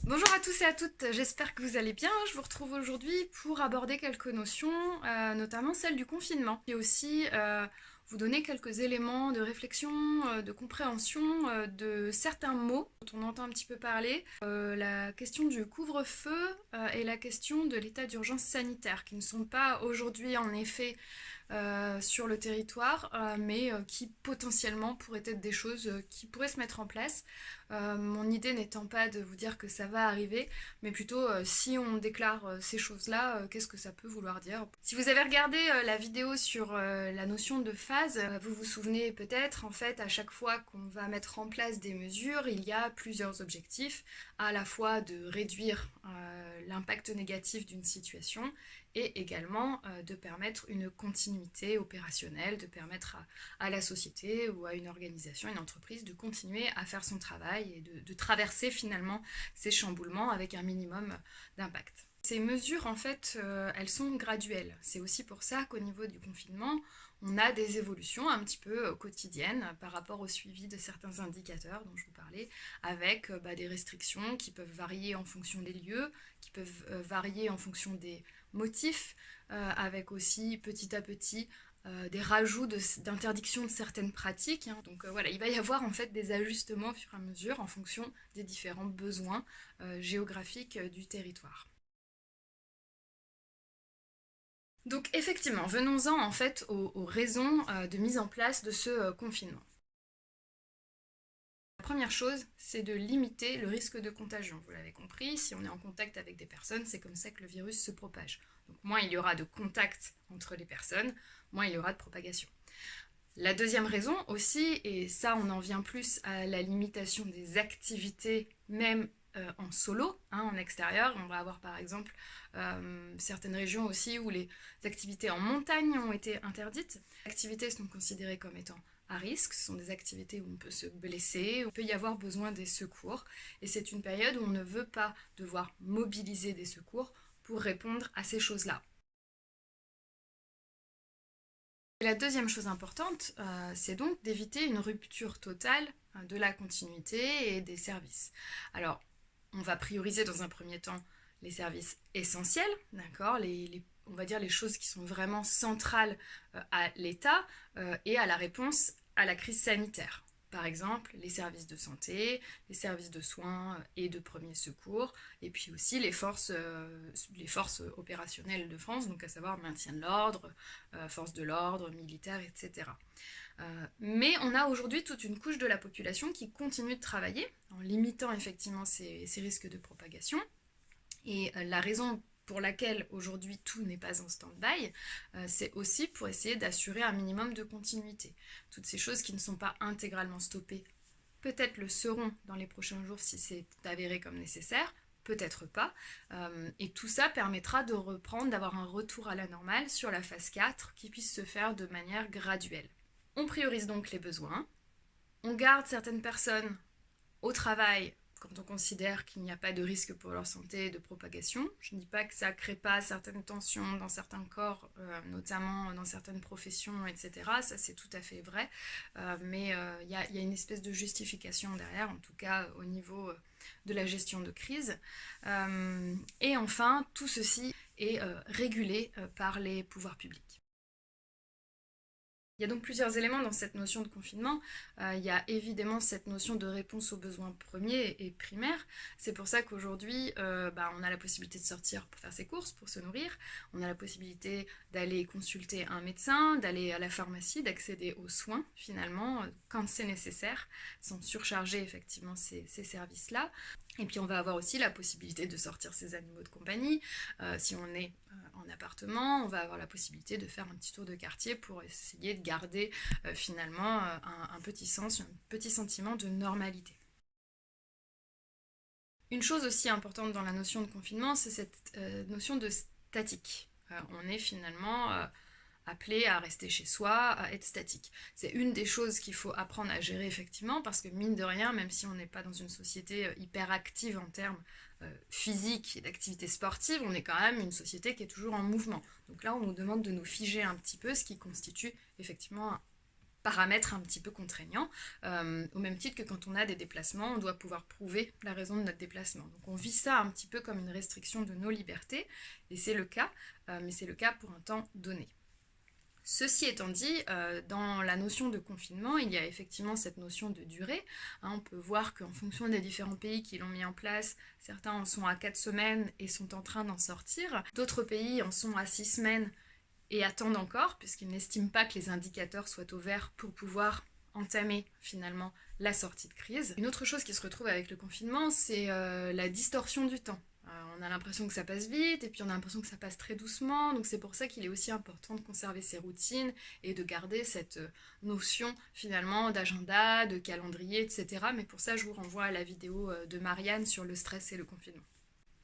Bonjour à tous et à toutes, j'espère que vous allez bien. Je vous retrouve aujourd'hui pour aborder quelques notions, notamment celle du confinement, et aussi vous donner quelques éléments de réflexion, de compréhension de certains mots dont on entend un petit peu parler. La question du couvre-feu et la question de l'état d'urgence sanitaire, qui ne sont pas aujourd'hui en effet sur le territoire, mais qui potentiellement pourraient être des choses qui pourraient se mettre en place. Mon idée n'étant pas de vous dire que ça va arriver, mais plutôt si on déclare ces choses-là, qu'est-ce que ça peut vouloir dire. Si vous avez regardé la vidéo sur la notion de phase, vous vous souvenez peut-être, en fait, à chaque fois qu'on va mettre en place des mesures, il y a plusieurs objectifs, à la fois de réduire l'impact négatif d'une situation et également de permettre une continuité opérationnelle, de permettre à la société ou à une organisation, une entreprise de continuer à faire son travail et de traverser finalement ces chamboulements avec un minimum d'impact. Ces mesures, en fait, elles sont graduelles. C'est aussi pour ça qu'au niveau du confinement, on a des évolutions un petit peu quotidiennes par rapport au suivi de certains indicateurs dont je vous parlais, avec des restrictions qui peuvent varier en fonction des lieux, qui peuvent varier en fonction des motifs, avec aussi petit à petit des rajouts d'interdiction de certaines pratiques. Hein. Donc voilà, il va y avoir en fait des ajustements au fur et à mesure en fonction des différents besoins géographiques du territoire. Donc effectivement, venons-en en fait aux raisons de mise en place de ce confinement. La première chose, c'est de limiter le risque de contagion. Vous l'avez compris, si on est en contact avec des personnes, c'est comme ça que le virus se propage. Donc moins il y aura de contact entre les personnes, moins il y aura de propagation. La deuxième raison aussi, et ça on en vient plus à la limitation des activités, même en solo, hein, en extérieur. On va avoir par exemple certaines régions aussi où les activités en montagne ont été interdites. Les activités sont considérées comme étant à risque, ce sont des activités où on peut se blesser, où il peut y avoir besoin des secours, et c'est une période où on ne veut pas devoir mobiliser des secours pour répondre à ces choses-là. La deuxième chose importante, c'est donc d'éviter une rupture totale de la continuité et des services. Alors, on va prioriser dans un premier temps les services essentiels, d'accord, on va dire les choses qui sont vraiment centrales à l'État et à la réponse à la crise sanitaire. Par exemple, les services de santé, les services de soins et de premiers secours, et puis aussi les forces opérationnelles de France, donc à savoir maintien de l'ordre, forces de l'ordre, militaires, etc. Mais on a aujourd'hui toute une couche de la population qui continue de travailler en limitant effectivement ces risques de propagation. Et la raison pour laquelle aujourd'hui tout n'est pas en stand-by, c'est aussi pour essayer d'assurer un minimum de continuité. Toutes ces choses qui ne sont pas intégralement stoppées, peut-être le seront dans les prochains jours si c'est avéré comme nécessaire, peut-être pas. Et tout ça permettra de reprendre, d'avoir un retour à la normale sur la phase 4 qui puisse se faire de manière graduelle. On priorise donc les besoins, on garde certaines personnes au travail quand on considère qu'il n'y a pas de risque pour leur santé de propagation. Je ne dis pas que ça ne crée pas certaines tensions dans certains corps, notamment dans certaines professions, etc. Ça, c'est tout à fait vrai. Mais il y a une espèce de justification derrière, en tout cas au niveau de la gestion de crise. Et enfin, tout ceci est régulé par les pouvoirs publics. Il y a donc plusieurs éléments dans cette notion de confinement. Il y a évidemment cette notion de réponse aux besoins premiers et primaires. C'est pour ça qu'aujourd'hui, on a la possibilité de sortir pour faire ses courses, pour se nourrir. On a la possibilité d'aller consulter un médecin, d'aller à la pharmacie, d'accéder aux soins, finalement, quand c'est nécessaire, sans surcharger effectivement ces services-là. Et puis on va avoir aussi la possibilité de sortir ses animaux de compagnie. Si on est en appartement, on va avoir la possibilité de faire un petit tour de quartier pour essayer de garder finalement un petit sens, un petit sentiment de normalité. Une chose aussi importante dans la notion de confinement, c'est cette notion de statique. On est finalement appelé à rester chez soi, à être statique. C'est une des choses qu'il faut apprendre à gérer effectivement, parce que mine de rien, même si on n'est pas dans une société hyper active en termes physiques et d'activité sportive, on est quand même une société qui est toujours en mouvement. Donc là, on nous demande de nous figer un petit peu, ce qui constitue effectivement paramètre un petit peu contraignant, au même titre que quand on a des déplacements, on doit pouvoir prouver la raison de notre déplacement. Donc on vit ça un petit peu comme une restriction de nos libertés, et c'est le cas, mais c'est le cas pour un temps donné. Ceci étant dit, dans la notion de confinement, il y a effectivement cette notion de durée. On peut voir qu'en fonction des différents pays qui l'ont mis en place, certains en sont à 4 semaines et sont en train d'en sortir. D'autres pays en sont à 6 semaines et attendent encore, puisqu'ils n'estiment pas que les indicateurs soient au vert pour pouvoir entamer finalement la sortie de crise. Une autre chose qui se retrouve avec le confinement, c'est la distorsion du temps. On a l'impression que ça passe vite, et puis on a l'impression que ça passe très doucement, donc c'est pour ça qu'il est aussi important de conserver ses routines et de garder cette notion finalement d'agenda, de calendrier, etc. Mais pour ça, je vous renvoie à la vidéo de Marianne sur le stress et le confinement.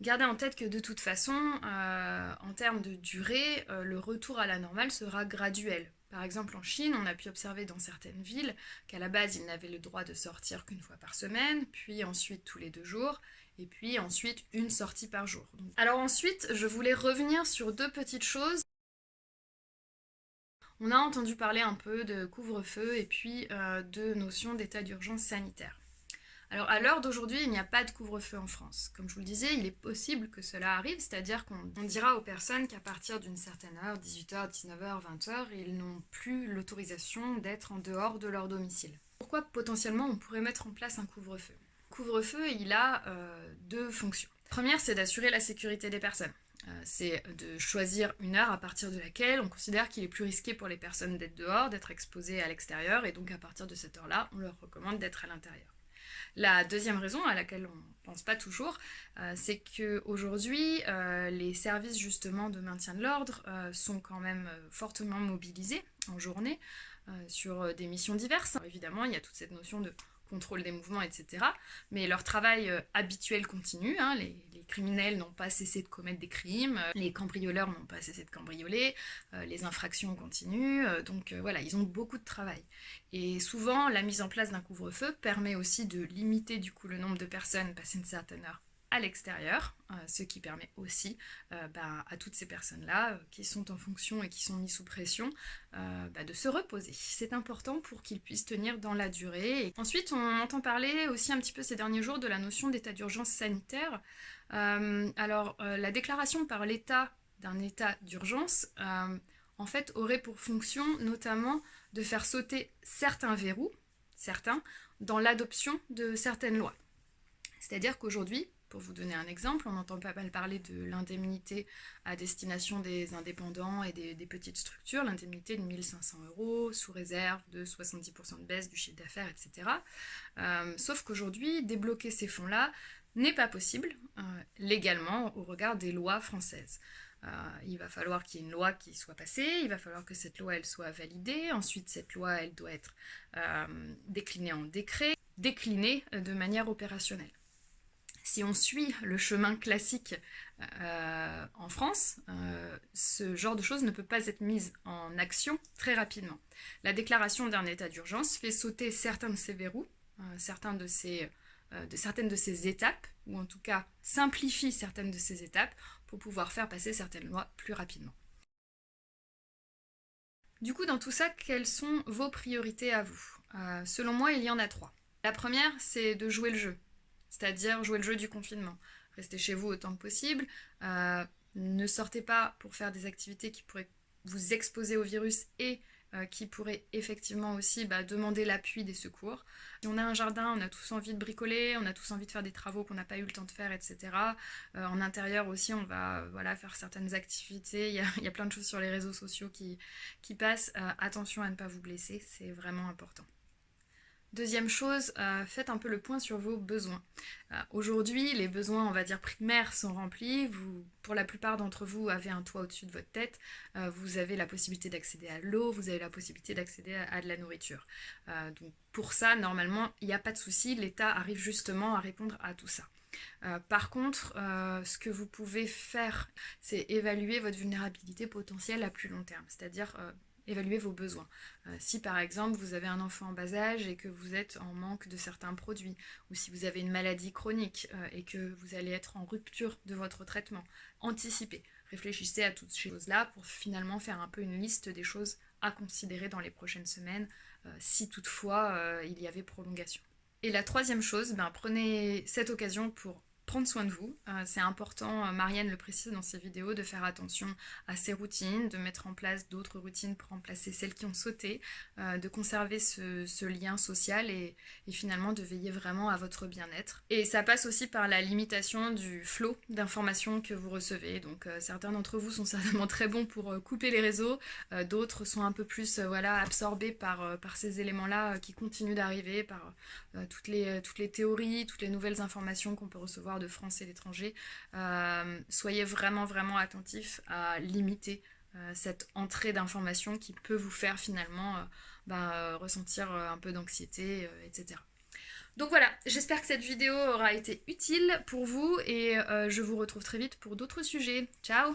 Gardez en tête que de toute façon, en termes de durée, le retour à la normale sera graduel. Par exemple, en Chine, on a pu observer dans certaines villes qu'à la base, ils n'avaient le droit de sortir qu'une fois par semaine, puis ensuite tous les 2 jours, et puis ensuite une sortie par jour. Alors ensuite, je voulais revenir sur 2 petites choses. On a entendu parler un peu de couvre-feu et puis de notion d'état d'urgence sanitaire. Alors à l'heure d'aujourd'hui, il n'y a pas de couvre-feu en France. Comme je vous le disais, il est possible que cela arrive, c'est-à-dire qu'on dira aux personnes qu'à partir d'une certaine heure, 18h, 19h, 20h, ils n'ont plus l'autorisation d'être en dehors de leur domicile. Pourquoi potentiellement on pourrait mettre en place un couvre-feu ? Le couvre-feu, il a 2 fonctions. La première, c'est d'assurer la sécurité des personnes. C'est de choisir une heure à partir de laquelle on considère qu'il est plus risqué pour les personnes d'être dehors, d'être exposées à l'extérieur, et donc à partir de cette heure-là, on leur recommande d'être à l'intérieur. La deuxième raison, à laquelle on ne pense pas toujours, c'est qu'aujourd'hui, les services justement de maintien de l'ordre sont quand même fortement mobilisés en journée sur des missions diverses. Alors, évidemment, il y a toute cette notion de contrôle des mouvements, etc. Mais leur travail habituel continue. Les criminels n'ont pas cessé de commettre des crimes, les cambrioleurs n'ont pas cessé de cambrioler, les infractions continuent, donc voilà, ils ont beaucoup de travail. Et souvent, la mise en place d'un couvre-feu permet aussi de limiter du coup le nombre de personnes passées une certaine heure à l'extérieur, ce qui permet aussi à toutes ces personnes-là qui sont en fonction et qui sont mises sous pression de se reposer. C'est important pour qu'ils puissent tenir dans la durée. Et ensuite, on entend parler aussi un petit peu ces derniers jours de la notion d'état d'urgence sanitaire. La déclaration par l'État d'un état d'urgence en fait aurait pour fonction notamment de faire sauter certains verrous, dans l'adoption de certaines lois. C'est-à-dire qu'aujourd'hui, pour vous donner un exemple, on entend pas mal parler de l'indemnité à destination des indépendants et des petites structures, l'indemnité de 1 500 € sous réserve de 70% de baisse du chiffre d'affaires, etc. Sauf qu'aujourd'hui, débloquer ces fonds-là n'est pas possible légalement au regard des lois françaises. Il va falloir qu'il y ait une loi qui soit passée, il va falloir que cette loi elle soit validée, ensuite cette loi elle doit être déclinée en décret, déclinée de manière opérationnelle. Si on suit le chemin classique en France, ce genre de choses ne peut pas être mise en action très rapidement. La déclaration d'un état d'urgence fait sauter certains de ces verrous, certaines de ces étapes, ou en tout cas simplifie certaines de ces étapes pour pouvoir faire passer certaines lois plus rapidement. Du coup, dans tout ça, quelles sont vos priorités à vous ? Selon moi, il y en a 3. La première, c'est de jouer le jeu, c'est-à-dire jouer le jeu du confinement. Restez chez vous autant que possible, ne sortez pas pour faire des activités qui pourraient vous exposer au virus et qui pourraient effectivement aussi demander l'appui des secours. Si on a un jardin, on a tous envie de bricoler, on a tous envie de faire des travaux qu'on n'a pas eu le temps de faire, etc. En intérieur aussi, on va faire certaines activités. Il y a plein de choses sur les réseaux sociaux qui passent. Attention à ne pas vous blesser, c'est vraiment important. Deuxième chose, faites un peu le point sur vos besoins. Aujourd'hui, les besoins, on va dire, primaires sont remplis. Pour la plupart d'entre vous, avez un toit au-dessus de votre tête. Vous avez la possibilité d'accéder à l'eau, vous avez la possibilité d'accéder à de la nourriture. Donc pour ça, normalement, il n'y a pas de souci. L'État arrive justement à répondre à tout ça. Par contre, ce que vous pouvez faire, c'est évaluer votre vulnérabilité potentielle à plus long terme. C'est-à-dire évaluer vos besoins. Si par exemple vous avez un enfant en bas âge et que vous êtes en manque de certains produits, ou si vous avez une maladie chronique et que vous allez être en rupture de votre traitement, anticipez, réfléchissez à toutes ces choses-là pour finalement faire un peu une liste des choses à considérer dans les prochaines semaines si toutefois il y avait prolongation. Et la troisième chose, prenez cette occasion pour prendre soin de vous. C'est important, Marianne le précise dans ses vidéos, de faire attention à ses routines, de mettre en place d'autres routines pour remplacer celles qui ont sauté, de conserver ce lien social et finalement de veiller vraiment à votre bien-être. Et ça passe aussi par la limitation du flot d'informations que vous recevez. Donc certains d'entre vous sont certainement très bons pour couper les réseaux, d'autres sont un peu plus absorbés par ces éléments-là qui continuent d'arriver, par toutes les théories, toutes les nouvelles informations qu'on peut recevoir de France et d'étrangers. Soyez vraiment vraiment attentifs à limiter cette entrée d'informations qui peut vous faire finalement ressentir un peu d'anxiété, etc. Donc voilà, j'espère que cette vidéo aura été utile pour vous et je vous retrouve très vite pour d'autres sujets. Ciao!